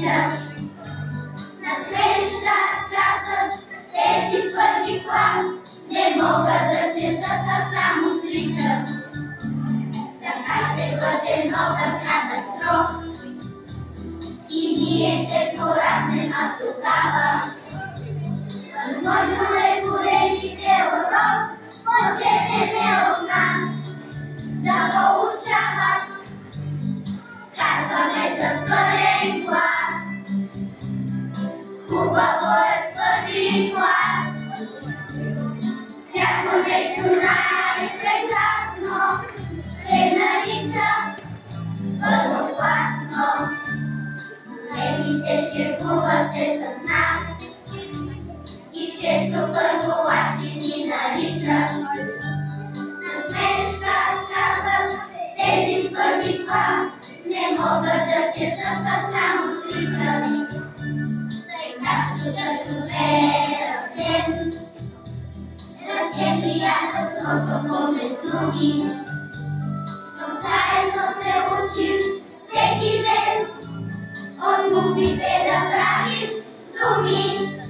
наричат. Насреща казват тези първи клас, не могат да четат, а само свичат. За нас ще бъде нов за кратък срок и ние ще пораснем, а тогава възможно е големите урок, по-четене от нас да получават. Казваме с пълен глас, хубаво е първи клас. Всяко нещо най-прекрасно се нарича първокласно. Големите шегуват се с нас и често първолаци ни наричат. Насмешка казват тези първи клас, не могат да четат, а само свичат. Тъй както часове растем, растем приятелството помежду ни. Щом заедно се учим всеки ден, от буквите да правим думи.